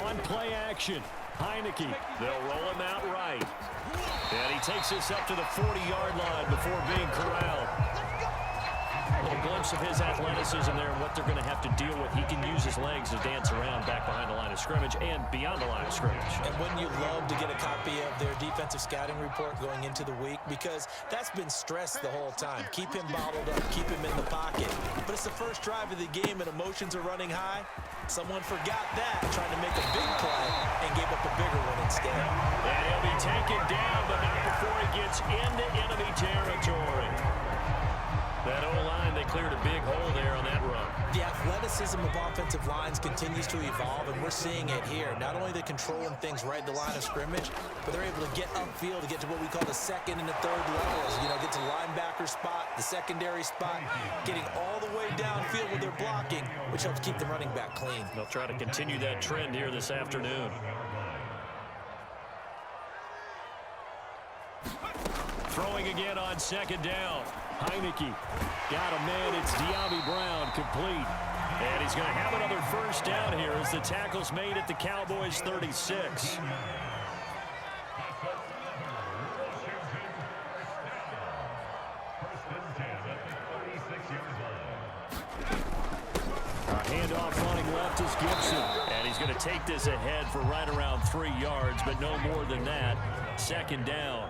On play action, Heineke. They'll roll him out right. And he takes this up to the 40-yard line before being corralled. A little glimpse of his athleticism there and what they're going to have to deal with. He can use his legs to dance around back behind the line of scrimmage and beyond the line of scrimmage. And wouldn't you love to get a copy of their defensive scouting report going into the week? Because that's been stressed the whole time. Keep him bottled up, keep him in the pocket. But it's the first drive of the game and emotions are running high. Someone forgot that, trying to make a big play, and gave up a bigger one instead. And he'll be taken down, but not before he gets into enemy territory. That O-line, they cleared a big hole there on that run. The athleticism of offensive lines continues to evolve, and we're seeing it here. Not only are they controlling things right at the line of scrimmage, but they're able to get upfield to get to what we call the second and the third levels. You know, get to the linebacker spot, the secondary spot, getting all the way downfield with their blocking, which helps keep the running back clean. They'll try to continue that trend here this afternoon. Throwing again on second down. Heineke got a man. It's De'Ami Brown complete. And he's going to have another first down here as the tackle's made at the Cowboys' 36. Handoff running left is Gibson. And he's going to take this ahead for right around 3 yards, but no more than that. Second down.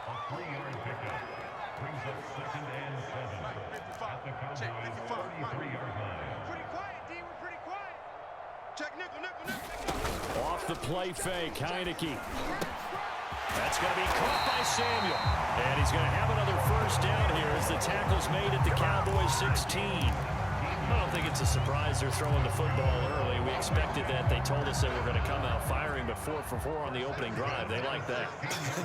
A 3-yard pickup brings up 2nd and 7 at the Cowboys' 33-yard line. Pretty quiet, D. We're pretty quiet. Check nickel. Off the play fake, Heineke. That's going to be caught by Samuel. And he's going to have another first down here as the tackle's made at the Cowboys' 16. I don't think it's a surprise they're throwing the football early. We expected that. They told us they were going to come out firing, but 4 for 4 on the opening drive. They like that.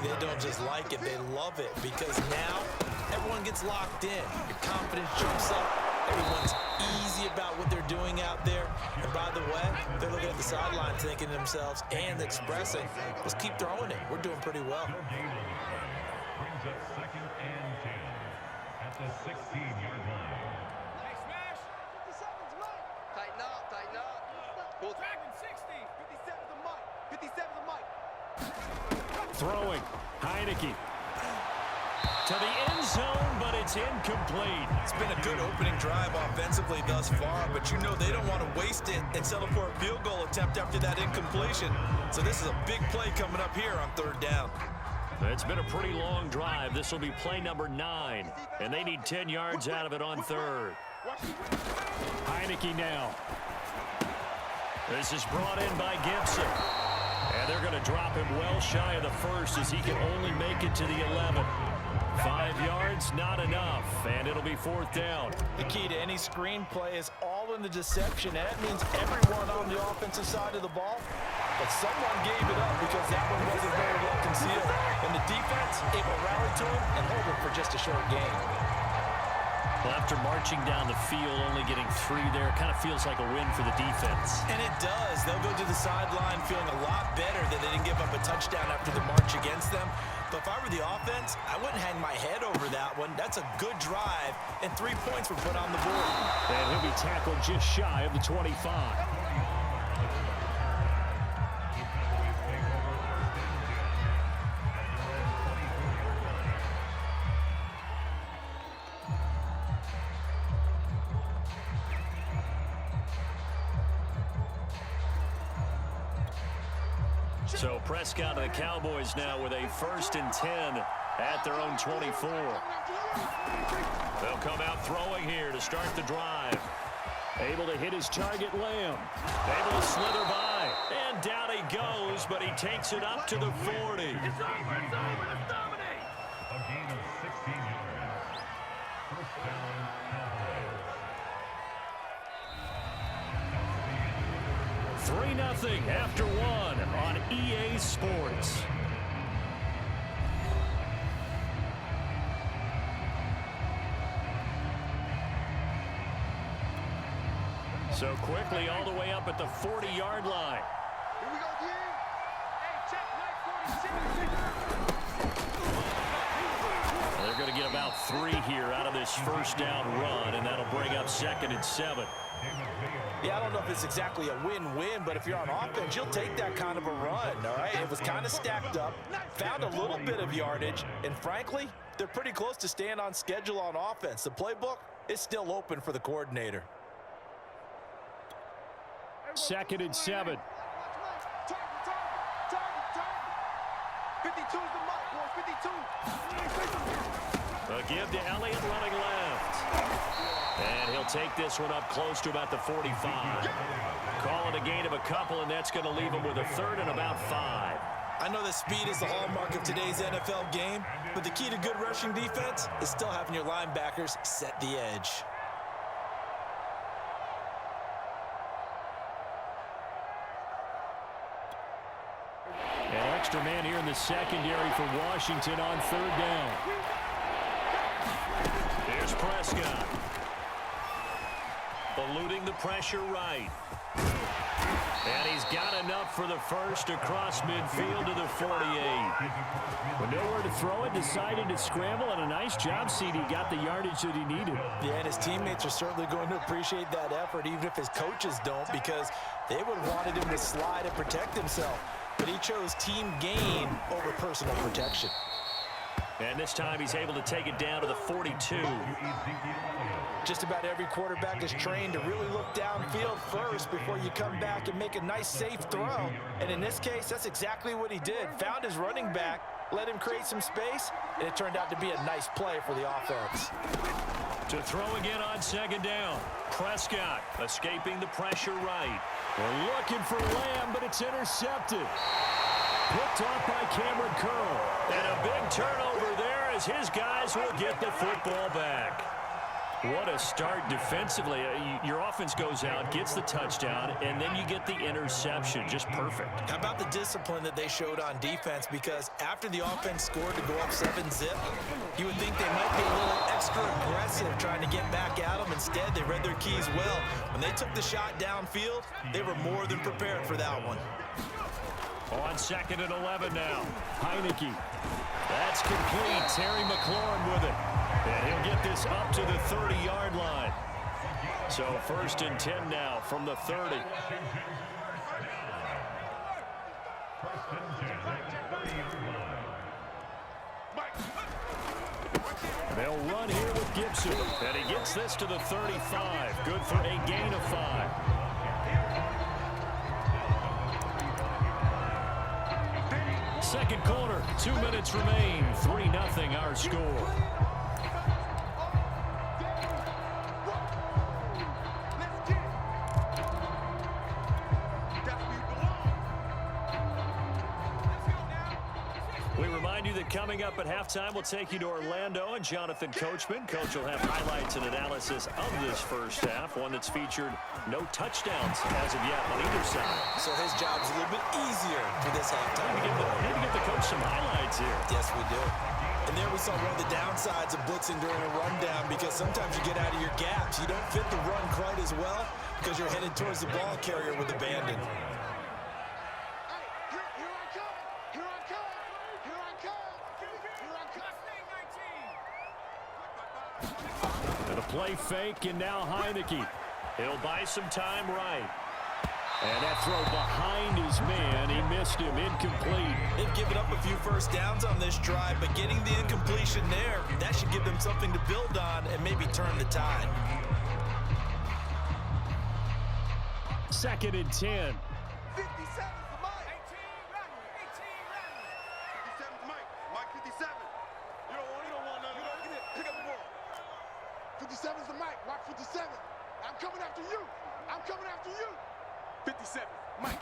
They don't just like it, they love it, because now everyone gets locked in. Your confidence jumps up. Everyone's easy about what they're doing out there. And by the way, they're looking at the sideline thinking to themselves and expressing, let's keep throwing it. We're doing pretty well. Brings up 2nd and 10 at the 16-yard line. Tighten up, tighten up. Pull dragon 60. 57's the mic. 57's the mic. Throwing. Heineke. To the end zone, but it's incomplete. It's been a good opening drive offensively thus far, but you know they don't want to waste it and settle for a field goal attempt after that incompletion. So this is a big play coming up here on 3rd down. It's been a pretty long drive. This will be play number 9, and they need 10 yards out of it on 3rd. Heineke now. This is brought in by Gibson. And they're going to drop him well shy of the first as he can only make it to the 11. 5 yards, not enough, and it'll be 4th down. The key to any screenplay is all in the deception, and that means everyone on the offensive side of the ball. But someone gave it up because that one wasn't very well concealed. And the defense able to rally to him and hold it for just a short game. Well, after marching down the field, only getting 3 there, kind of feels like a win for the defense. And it does. They'll go to the sideline feeling a lot better that they didn't give up a touchdown after the march against them. But if I were the offense, I wouldn't hang my head over that one. That's a good drive, and 3 points were put on the board. And he'll be tackled just shy of the 25. So Prescott and the Cowboys now with a 1st and 10 at their own 24. They'll come out throwing here to start the drive. Able to hit his target, Lamb. Able to slither by. And down he goes, but he takes it up to the 40. It's over, let's dominate. A gain of 16 yards. 1st down, Cowboys. 3-0 after 1 on EA Sports. So quickly all the way up at the 40-yard line. Here we go, D. Hey, check, 946. They're going to get about 3 here out of this first down run, and that'll bring up 2nd and 7. Yeah, I don't know if it's exactly a win-win, but if you're on offense, you'll take that kind of a run, all right? It was kind of stacked up, found a little bit of yardage, and frankly, they're pretty close to staying on schedule on offense. The playbook is still open for the coordinator. 2nd and 7. 52's the mark, boys. 52. A give to Elliott running left. And he'll take this one up close to about the 45. Call it a gain of a couple, and that's going to leave him with a 3rd and about 5. I know that speed is the hallmark of today's NFL game, but the key to good rushing defense is still having your linebackers set the edge. An extra man here in the secondary for Washington on 3rd down. Here's Prescott. Eluding the pressure right. And he's got enough for the first across midfield to the 48. With nowhere to throw it, decided to scramble, and a nice job, CD. Got the yardage that he needed. Yeah, and his teammates are certainly going to appreciate that effort, even if his coaches don't, because they would have wanted him to slide and protect himself. But he chose team gain over personal protection. And this time he's able to take it down to the 42. Just about every quarterback is trained to really look downfield first before you come back and make a nice, safe throw. And in this case, that's exactly what he did. Found his running back, let him create some space, and it turned out to be a nice play for the offense. To throw again on 2nd down. Prescott escaping the pressure right. They're looking for Lamb, but it's intercepted. Picked off by Cameron Curl. And a big turnover there as his guys will get the football back. What a start defensively. Your offense goes out, gets the touchdown, and then you get the interception. Just perfect. How about the discipline that they showed on defense? Because after the offense scored to go up 7-zip, you would think they might be a little extra aggressive trying to get back at them. Instead, they read their keys well. When they took the shot downfield, they were more than prepared for that one. On 2nd and 11 now. Heineke. That's complete. Terry McLaurin with it. And he'll get this up to the 30-yard line. So 1st and 10 now from the 30. They'll run here with Gibson. And he gets this to the 35. Good for a gain of 5. Second quarter, 2 minutes remain. 3-0 our score. We remind you that coming up at halftime, we'll take you to Orlando and Jonathan Coachman. Coach will have highlights and analysis of this first half, one that's featured no touchdowns as of yet on either side. So his job's a little bit easier for this halftime. We need to get the coach some highlights here. Yes, we do. And there we saw one of the downsides of blitzing during a rundown, because sometimes you get out of your gaps. You don't fit the run quite as well because you're headed towards the ball carrier with abandon. And a play fake, and now Heineke. He'll buy some time right. And that throw behind his man, he missed him, incomplete. They've given up a few first downs on this drive, but getting the incompletion there, that should give them something to build on and maybe turn the tide. 2nd and 10. 57's the Mike. 18 running. 57's Mike. Mike 57. You don't want none. You don't get it. Pick up the ball. 57's the Mike. Mike 57. I'm coming after you. I'm coming after you. 57. Mike.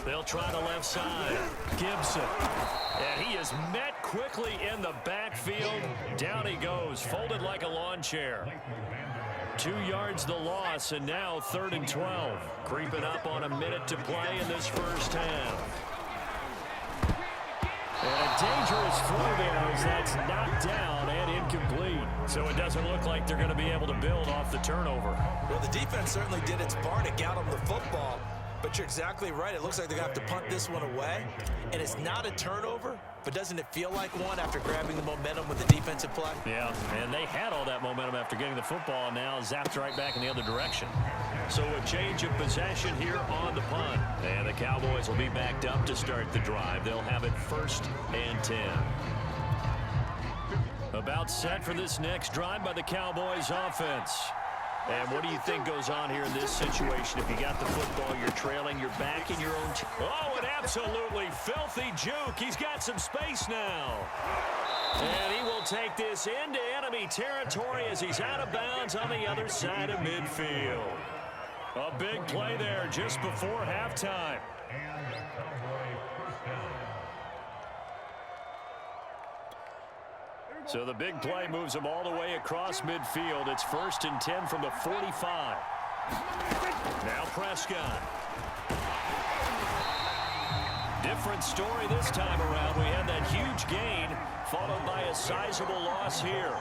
They'll try the left side. Gibson. And he is met quickly in the backfield. Down he goes, folded like a lawn chair. 2 yards the loss, and now 3rd and 12. Creeping up on a minute to play in this first half. And a dangerous throw there as that's knocked down and incomplete. So it doesn't look like they're going to be able to build off the turnover. Well, the defense certainly did its part. It got them the football. But you're exactly right. It looks like they're going to have to punt this one away. And it's not a turnover. but doesn't it feel like one after grabbing the momentum with the defensive play? Yeah, and they had all that momentum after getting the football, and now zapped right back in the other direction. So a change of possession here on the punt. And the Cowboys will be backed up to start the drive. They'll have it 1st and 10. About set for this next drive by the Cowboys offense. And what do you think goes on here in this situation? If you got the football, you're trailing, you're back in your own... Oh, an absolutely filthy juke. He's got some space now. And he will take this into enemy territory as he's out of bounds on the other side of midfield. A big play there just before halftime. And the Cowboy first down. So the big play moves him all the way across midfield. It's 1st and 10 from the 45. Now Prescott. Different story this time around. We had that huge gain, followed by a sizable loss here.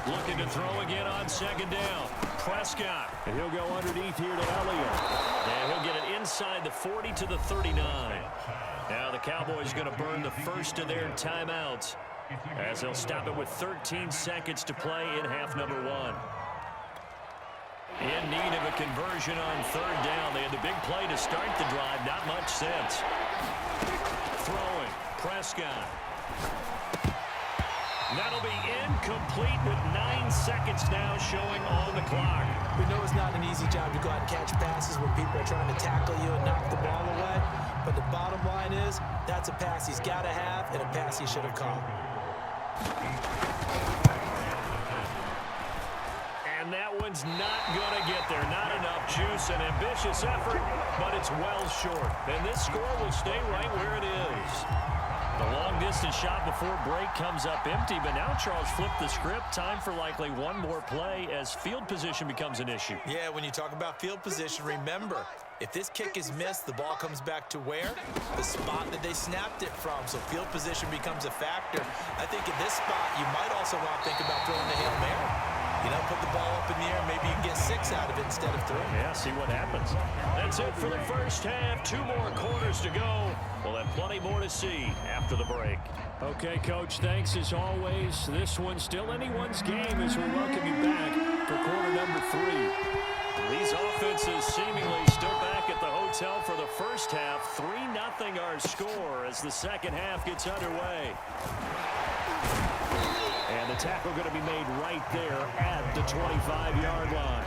Looking to throw again on 2nd down. Prescott. And he'll go underneath here to Elliott. And he'll get it inside the 40 to the 39. Now the Cowboys going to burn the first of their timeouts as they'll stop it with 13 seconds to play in half number 1. In need of a conversion on 3rd down. They had the big play to start the drive. Not much sense. Throwing. Prescott. That'll be incomplete with 9 seconds now showing on the clock. We know it's not an easy job to go out and catch passes when people are trying to tackle you and knock the ball away. But the bottom line is, that's a pass he's got to have and a pass he should have caught. And that one's not going to get there. Not enough juice. An ambitious effort, but it's well short. And this score will stay right where it is. The long-distance shot before break comes up empty, but now Charles flipped the script. Time for likely one more play as field position becomes an issue. Yeah, when you talk about field position, remember, if this kick is missed, the ball comes back to where? The spot that they snapped it from. So field position becomes a factor. I think in this spot, you might also want to think about throwing the Hail Mary. You know, put the ball up in the air. Maybe you can get 6 out of it instead of 3. Yeah, see what happens. That's it for the first half. 2 more quarters to go. We'll have plenty more to see after the break. Okay, Coach, thanks as always. This one's still anyone's game as we welcome you back for quarter number 3. These offenses seemingly still back at the hotel for the first half. 3-0 our score as the second half gets underway. And the tackle going to be made right there at the 25-yard line.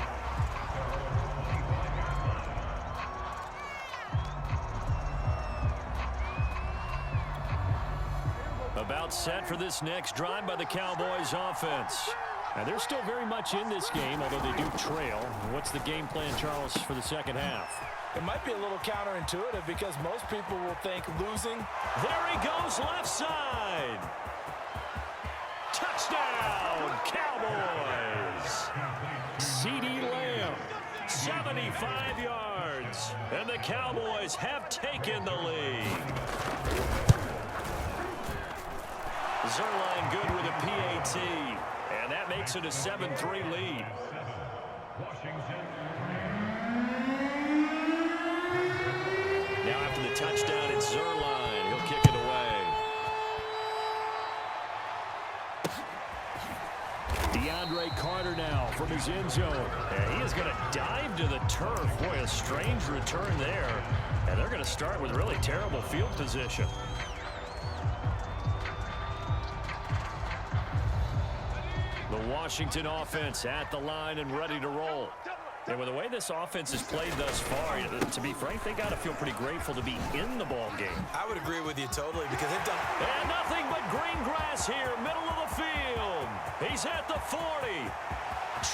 About set for this next drive by the Cowboys offense. Now, they're still very much in this game, although they do trail. What's the game plan, Charles, for the second half? It might be a little counterintuitive because most people will think losing. There he goes, left side. Touchdown, Cowboys. CeeDee Lamb, 75 yards. And the Cowboys have taken the lead. Zerline good with a PAT. And that makes it a 7-3 lead. Now after the touchdown, it's Zerline. He'll kick it away. DeAndre Carter now from his end zone. And he is going to dive to the turf. Boy, a strange return there. And they're going to start with really terrible field position. The Washington offense at the line and ready to roll. And with the way this offense has played thus far, to be frank, they got to feel pretty grateful to be in the ball game. I would agree with you totally because they've done... And nothing but green grass here, middle of the field. He's at the 40.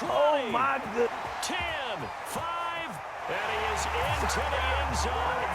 20. Oh, my goodness. 10, 5, and he is into the end zone.